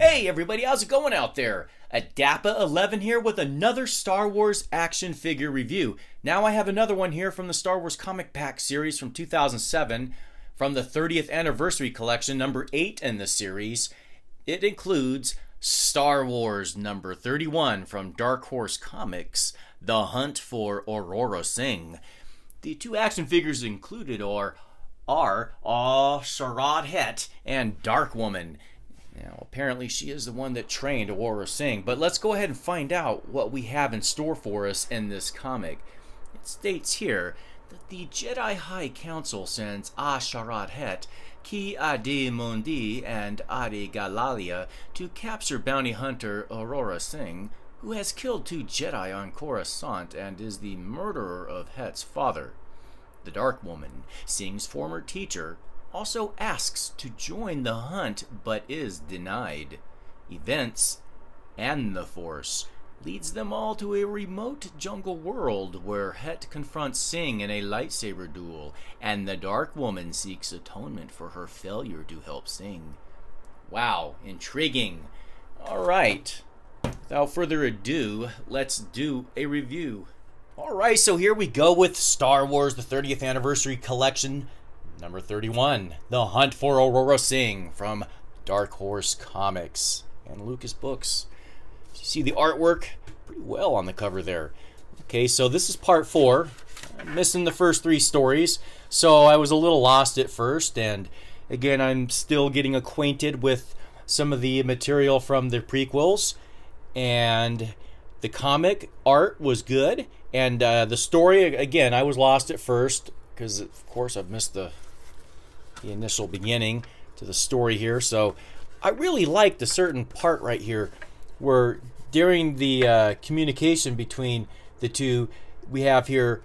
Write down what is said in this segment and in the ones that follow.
Hey everybody, how's it going out there? Adappa11 here with another Star Wars action figure review. Now I have another one here from the Star Wars comic pack series from 2007 from the 30th anniversary collection, number 8 in the series. It includes Star Wars number 31 from Dark Horse Comics, The Hunt for Aurora Singh. The two action figures included are A'Sharad Hett and Dark Woman. Now, apparently she is the one that trained Aurora Singh, but let's go ahead and find out what we have in store for us in this comic. It states here that the Jedi High Council sends A'Sharad Hett, Ki Adi Mundi, and Adi Galalia to capture bounty hunter Aurora Singh, who has killed 2 Jedi on Coruscant and is the murderer of Hett's father. The Dark Woman, Singh's former teacher, also asks to join the hunt but is denied. Events and the Force leads them all to a remote jungle world where Hett confronts Singh in a lightsaber duel, and the Dark Woman seeks atonement for her failure to help Singh. Wow, intriguing. Alright, without further ado, let's do a review. Alright, so here we go with Star Wars the 30th Anniversary Collection, number 31, The Hunt for Aurora Singh from Dark Horse Comics and Lucas Books. You see the artwork pretty well on the cover there. Okay, so this is part 4. I'm missing the first 3 stories, so I was a little lost at first, and again, I'm still getting acquainted with some of the material from the prequels, and the comic art was good, and the story, again, I was lost at first, because of course I've missed the initial beginning to the story here. So I really liked a certain part right here where during the communication between the two, we have here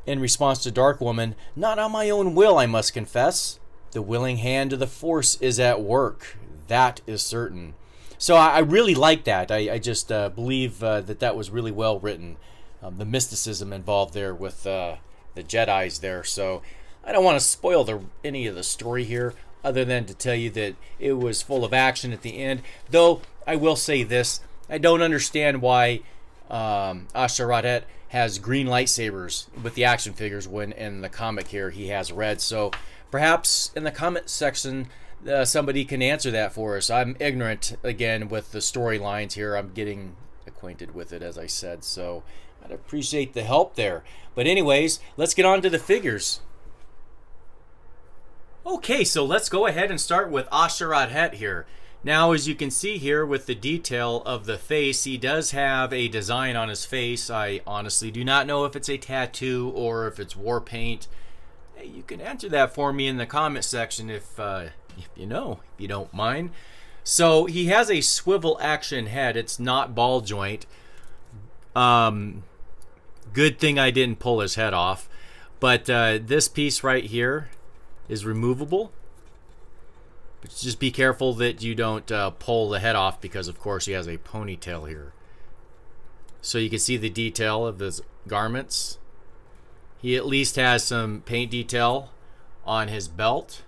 in response to Dark Woman, "Not on my own will, I must confess. The willing hand of the Force is at work. That is certain." So I really like that. I just believe that was really well written. The mysticism involved there with the Jedis there. So I don't want to spoil any of the story here, other than to tell you that it was full of action at the end. Though I will say this, I don't understand why A'Sharad Hett has green lightsabers with the action figures when in the comic here he has red. So perhaps in the comment section somebody can answer that for us. I'm ignorant again with the storylines here. I'm getting acquainted with it, as I said, so I'd appreciate the help there. But anyways, let's get on to the figures. Okay, so let's go ahead and start with A'Sharad Hett here. Now, as you can see here with the detail of the face, he does have a design on his face. I honestly do not know if it's a tattoo or if it's war paint. Hey, you can answer that for me in the comment section if you know, if you don't mind. So he has a swivel action head. It's not ball joint. Good thing I didn't pull his head off. But this piece right here is removable. But just be careful that you don't pull the head off, because of course he has a ponytail here. So you can see the detail of his garments. He at least has some paint detail on his belt.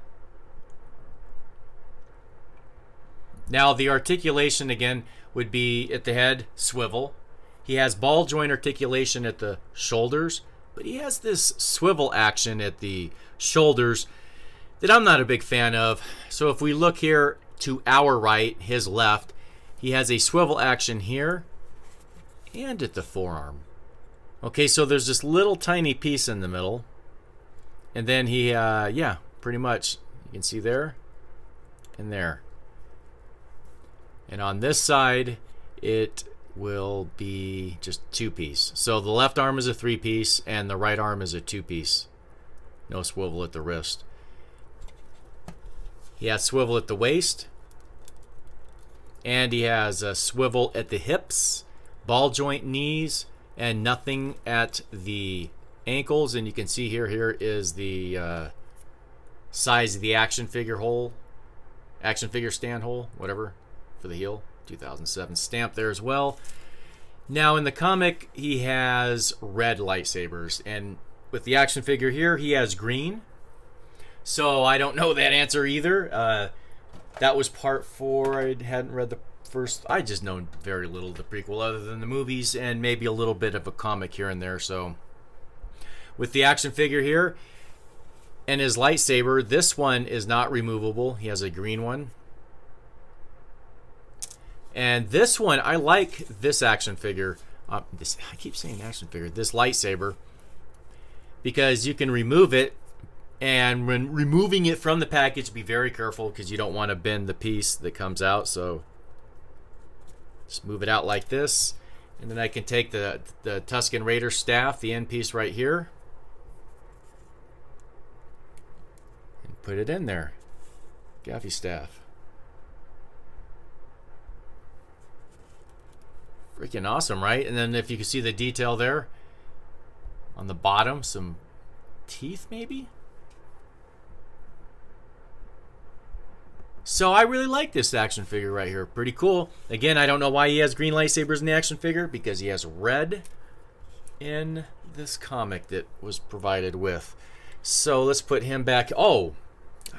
Now the articulation again would be at the head, swivel. He has ball joint articulation at the shoulders, but he has this swivel action at the shoulders that I'm not a big fan of. So if we look here to our right, his left, he has a swivel action here and at the forearm. Okay, so there's this little tiny piece in the middle, and then he, yeah, pretty much, you can see there and there. And on this side, it will be just 2-piece. So the left arm is a 3-piece and the right arm is a 2-piece. No swivel at the wrist. He has swivel at the waist, and he has a swivel at the hips, ball joint knees, and nothing at the ankles. And you can see here is the size of the action figure hole, action figure stand hole, whatever, for the heel. 2007 stamp there as well. Now in the comic he has red lightsabers, and with the action figure here he has green. So I don't know that answer either. That was part 4. I hadn't read the first. I just know very little of the prequel other than the movies and maybe a little bit of a comic here and there. So with the action figure here and his lightsaber, this one is not removable. He has a green one. And this one, I like this action figure. I keep saying action figure. This lightsaber, because you can remove it, and when removing it from the package, be very careful because you don't want to bend the piece that comes out. So just move it out like this, and then I can take the Tuscan Raider staff, the end piece right here, and put it in there. Gaffy staff. Freaking awesome, right? And then if you can see the detail there on the bottom, some teeth maybe. So I really like this action figure right here. Pretty cool. Again, I don't know why he has green lightsabers in the action figure, because he has red in this comic that was provided with. So let's put him back. Oh,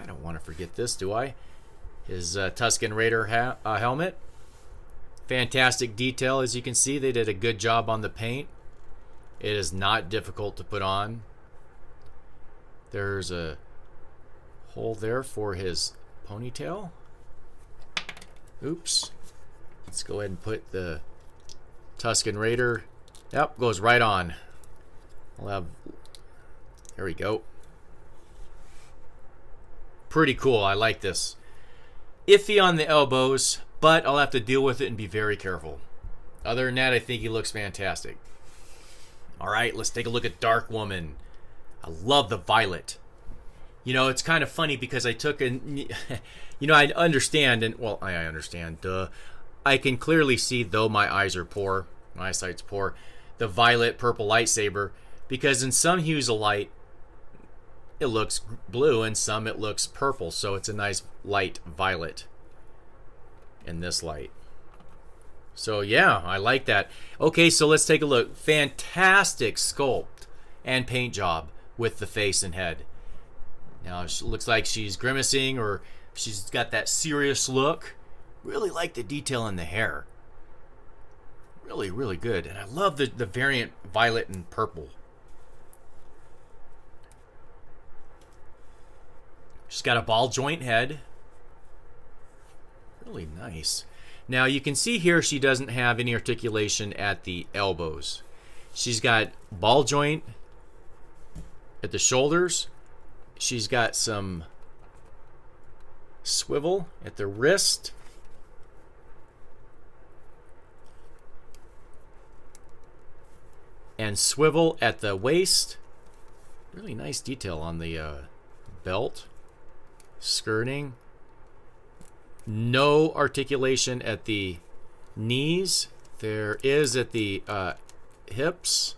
I don't want to forget this, do I? His Tuscan Raider hat, helmet. Fantastic detail, as you can see. They did a good job on the paint. It is not difficult to put on. There's a hole there for his ponytail. Oops. Let's go ahead and put the Tuscan Raider. Yep, goes right on. I'll have. There we go. Pretty cool. I like this. Iffy on the elbows, but I'll have to deal with it and be very careful. Other than that, I think he looks fantastic. All right, let's take a look at Dark Woman. I love the violet. You know, it's kind of funny because I took you know, I understand, and well, I understand. I can clearly see, though my eyes are poor, my eyesight's poor, the violet purple lightsaber, because in some hues of light, it looks blue, and some it looks purple. So it's a nice light violet in this light. So yeah, I like that. Okay, so let's take a look. Fantastic sculpt and paint job with the face and head. Now, it looks like she's grimacing, or she's got that serious look. Really like the detail in the hair. Really, really good. And I love the variant violet and purple. She's got a ball joint head. Really nice. Now, you can see here she doesn't have any articulation at the elbows. She's got ball joint at the shoulders. She's got some swivel at the wrist. And swivel at the waist. Really nice detail on the belt. Skirting. No articulation at the knees. There is at the hips.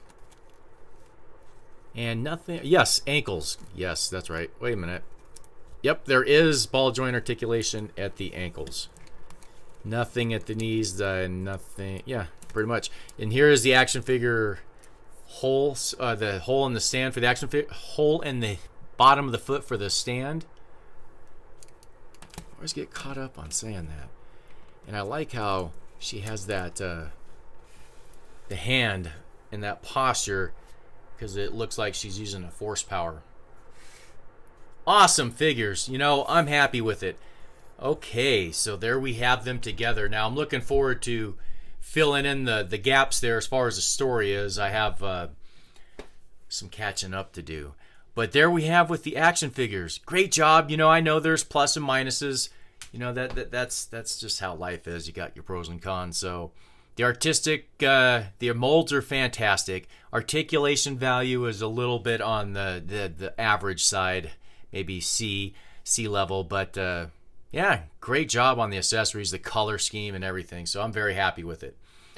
And nothing. Yes, ankles. Yes, that's right. Wait a minute. Yep, there is ball joint articulation at the ankles. Nothing at the knees. Nothing. Yeah, pretty much. And here is the action figure hole. The hole in the stand for the action figure. Hole in the bottom of the foot for the stand. I always get caught up on saying that. And I like how she has that the hand in that posture, because it looks like she's using a force power. Awesome figures. You know, I'm happy with it. Okay, so there we have them together. Now I'm looking forward to filling in the gaps there as far as the story is. I have some catching up to do. But there we have with the action figures. Great job. You know, I know there's plus and minuses. You know, that's just how life is. You got your pros and cons. So the artistic, the molds are fantastic. Articulation value is a little bit on the average side, maybe C level. But yeah, great job on the accessories, the color scheme, and everything. So I'm very happy with it.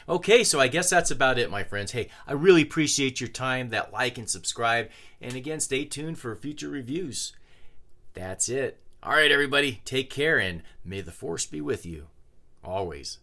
Okay, so I guess that's about it, my friends. Hey, I really appreciate your time, that like and subscribe. And again, stay tuned for future reviews. That's it. All right, everybody, take care, and may the force be with you always.